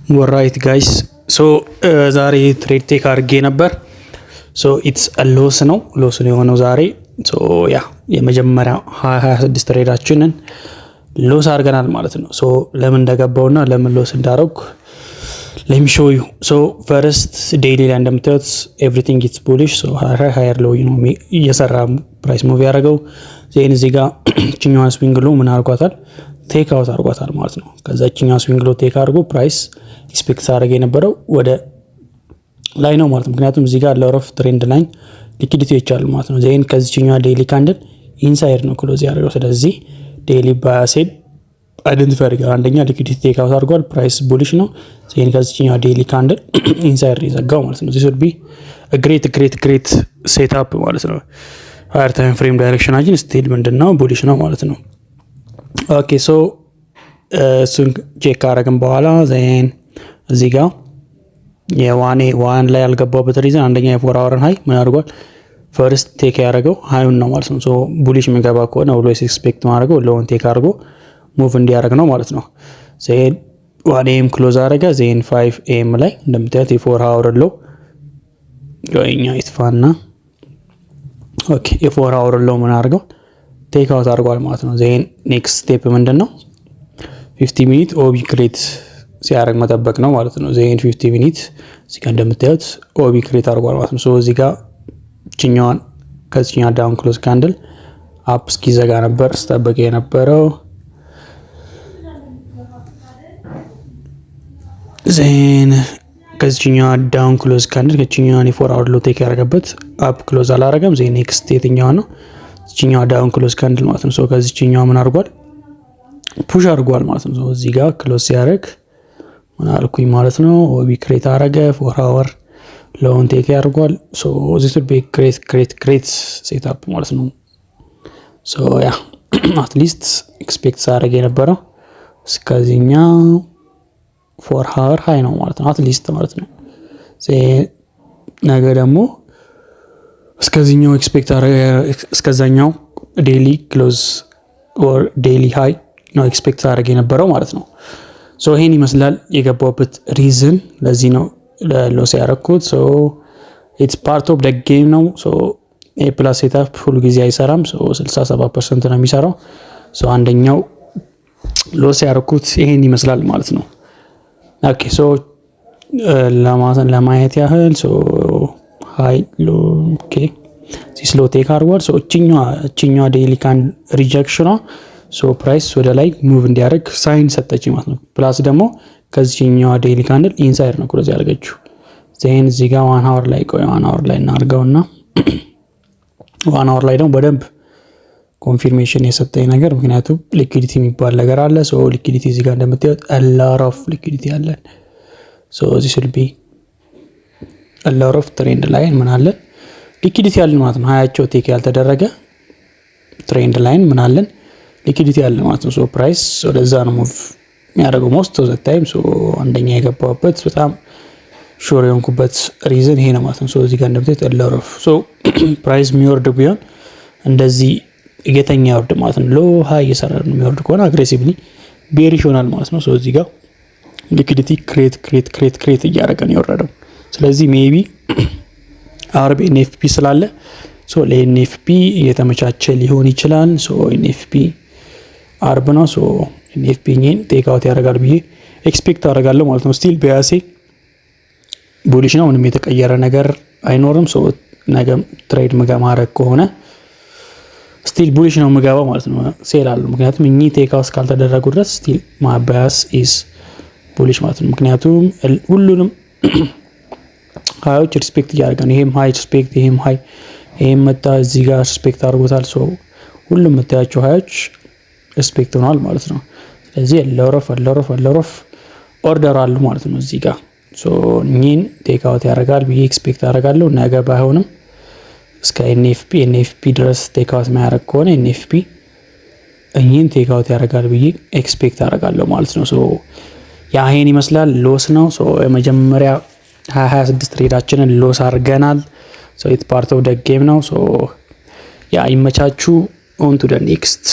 Alright guys, so ዛሬ ትሬድ ቴክ አድርጌ ነበር። ሶ ኢትስ ሎስ ነው የሆነው ዛሬ። ሶ ያ የመጀመሪያ 26 ትሬዳችንን ሎስ አድርገናል ማለት ነው። ሶ ለምን እንደገባውና ለምን ሎስ እንዳደረኩ let me show you. So first daily ላይ እንደምታዩት everything is bullish. So higher low ነው እየሰራ ፕራይስ ሙቭ ያደረገው። ዜን እዚህ ጋር ቺኛዋ ስዊንግ ሎ ምን አድርጓታል? ቴክ አውት አድርጓታል ማለት ነው። ከዛችኛው ስዊንግ ሎ ቴክ አድርጎ ፕራይስ ኤክስፔክት አድርገ የነበረው ወደ ላይ ነው ማለት ነው። ምክንያቱም እዚህ ጋር ለሮፍ ትሬንድ ላይን ሊኩዊዲቲዎች አሉ ማለት ነው። ዜን ከዚህኛው ዴይሊ ካንድል ኢንሳይድ ነው ክሎዝ ያደረገው። ስለዚህ ዴይሊ ባያሴድ አይደንቲፋይ አድርገው አንደኛ ሊኩዊዲቲ ቴክ አውት አድርጓል፣ ፕራይስ ቡሊሽ ነው። ዜን ከዚህኛው ዴይሊ ካንድል ኢንሳይድ ይዘጋው ማለት ነው። this would be a great setup ማለት ነው። ሃየር ታይም ፍሬም ዳይሬክሽናችን ስቲል ምንድነው ቡሊሽ ነው ማለት ነው። ኦኬ ሶ እሱን ቼክ ካደረግን በኋላ ዜን እዚህ ጋር የዋን ላይ ያልገባበት ሪዝን አንደኛ የፎር አወርን ሃይ ምን አድርጓል? ፈርስት ቴክ ያደረገው ሃዩን ነው ማለት ነው። ሶ ቡሊሽ የሚገባ ከሆነ ኦልዌይስ ኤክስፔክት ማድረገው ሎውን ቴክ አድርጎ ሙቭ እንዲያደርግ ነው ማለት ነው። ዜን 1 AM ክሎዝ አደረገ። ዜን 5 AM ላይ እንደምታዩት የፎር አወር ሎ ወይኛ ይጥፋና ኦኬ የፎር አወር ሎ ምን አድርገው ቴክ አውት አድርጓል ማለት ነው። ዜን ኔክስት ስቴፕ ምንድነው 50 ሚኒት ኦቢ ክሬት ሲያደርግ መጠበቅ ነው ማለት ነው። ዜን 50 ሚኒት እዚህ ጋር እንደምታዩት ኦቢ ክሬት አድርጓል ማለት ነው። ሶ እዚህ ጋር ቺኛዋን ከዚህኛው ዳውን ክሎዝ ካንድል አፕ እስኪዘጋ ነበር ስጠበቅ የነበረው። ዜን ከዚህኛው ዳውን ክሎዝ ካንድል ከዚህኛው የፎር አወር ሎ ቴክ ያደረገበት አፕ ክሎዝ አላረገም። ዜን ኔክስት የትኛው ነው እዚህኛው ዳውን ክሎዝ ካንድል ማለት ነው። ሶ ከዚህኛው ምን አድርጓል? ፑሽ አድርጓል ማለት ነው። ሶ እዚህ ጋር ክሎዝ ሲያደርግ ምን አልኩኝ ማለት ነው ኦቢ ክሬት አደረገ፣ ፎር አወር ሎውን ቴክ ያደርጓል። ሶ this would be great setup ማለት ነው። ሶ ያ አትሊስት ኤክስፔክት ሳደርግ የነበረው እስከዚህኛው ፎር አወር ሃይ ነው ማለት ነው አትሊስት ማለት ነው። ነገ ደግሞ እስከዚህኛው ኤክስፔክት አደረገ እስከዛኛው ዴይሊ ክሎዝ ኦር ዴይሊ ሃይ ነው ኤክስፔክት አደረገ የነበረው ማለት ነው። ሶ ይሄን ይመስላል የገባውበት ሪዝን ለዚህ ነው ሎስ ያደረኩት። ሶ ኢትስ ፓርት ኦፍ ዘ ጌም ነው። ሶ ኤ ፕላስ ሴታፕ ሁሉ ጊዜ አይሰራም። ሶ 67% ነው የሚሰራው። ሶ አንደኛው ሎስ ያደረኩት ይሄን ይመስላል ማለት ነው። ኦኬ ሶ ለማየት ያህል ሶ ሃይ ሎ ኦኬ ዚስ ሎ ቴክ አድርጓል። ሶ እቺኛዋ ዴይሊ ካን ሪጀክሽኗ ሶ ፕራይስ ወደ ላይ ሙቭ እንዲያደርግ ሳይን ሰጠች ማለት ነው። ፕላስ ደግሞ ከዚህኛዋ ዴይሊ ካንድል ኢንሳይድ ነው ክሎዝ ያደረገችው። ዜን እዚህ ጋር 1 አወር ላይ ቆይ 1 አወር ላይ እናርገውና 1 አወር ላይ ደግሞ በደንብ ኮንፊርሜሽን የሰጠኝ ነገር ምክንያቱም ሊኩዊዲቲ የሚባል ነገር አለ። ሶ ሊኩዊዲቲ እዚህ ጋር እንደምታዩት a lot of liquidity አለ። ሶ this will be a lot of trend ላይን ምን አለ ሊኩዊዲቲ አለ ማለት ነው። ሃያቸው ቴክ ያልተደረገ ትሬንድ ላይን ምን አለን ሊኩዊዲቲ አለ ማለት ነው። ሶ ፕራይስ ወደዛ ነው ሙቭ የሚያደርገው ሞስት ኦፍ ዘ ታይም። ሶ አንደኛ የገባውበት በጣም ሹር የሆንኩበት ሪዝን ይሄ ነው ማለት ነው። ሶ እዚህ ጋር እንደምታዩት አላረፍ ሶ ፕራይስ የሚወርድ ቢሆን እንደዚህ እየተኛ ይወርድ ማለት ነው። ሎ ሃይ እየሰራ ነው የሚወርድ ከሆነ አግሬሲቭሊ ቤሪሽ ይሆናል ማለት ነው። ሶ እዚህ ጋር ሊኩዊዲቲ ክሬት እያደረገ ነው የወረደው። ስለዚህ ሜቢ አርቢ ኤንኤፍፒ ስላለ ሶ ለኤንኤፍፒ እየተመቻቸ ሊሆን ይችላል። ሶ ኤንኤፍፒ አርብ ነው። ሶ ኤንኤፍፒ ኔን ቴክ አውት ያደርጋል ብዬ ኤክስፔክት አደርጋለሁ ማለት ነው። ስቲል ቢያሴ ቡሊሽ ነው፣ ምንም የተቀየረ ነገር አይኖርም። ሶ ነገ ትሬድ ማድረግ ከሆነ ስቲል ቡሊሽ ነው የምገባው ማለት ነው። ሴል አለ ምክንያቱም እኚ ቴክ አውት ካልተደረጉ ድረስ ስቲል ማባያስ ኢዝ ቡሊሽ ማለት ነው። ምክንያቱም ሁሉንም ሃዮች ሪስፔክት እያደረገ ነው። ይሄም ሃይ ሪስፔክት፣ ይሄም ሃይ፣ ይሄም መጣ እዚህ ጋር ሪስፔክት አድርጎታል። ሶ ሁሉም መታያቸው ሃዮች ሪስፔክት ሆኗል ማለት ነው። ስለዚህ ለሮፍ ኦርደር አሉ ማለት ነው እዚህ ጋር። ሶ እኚህን ቴክ አውት ያደርጋል ብዬ ኤክስፔክት አደርጋለሁ። ነገ ባይሆንም እስከ ኤንኤፍፒ ድረስ ቴክ አውት ማያደርግ ከሆነ ኤንኤፍፒ እኚህን ቴክ አውት ያደርጋል ብዬ ኤክስፔክት አደርጋለሁ ማለት ነው። ሶ ያ ይሄን ይመስላል ሎስ ነው። ሶ የመጀመሪያ 26 ትሬዳችንን ሎስ አድርገናል። ሶ ኢትስ ፓርት ኦፍ ዘ ጌም ነው። ሶ ያ ይመቻቹ። ኦን ቱ ዘ ኔክስት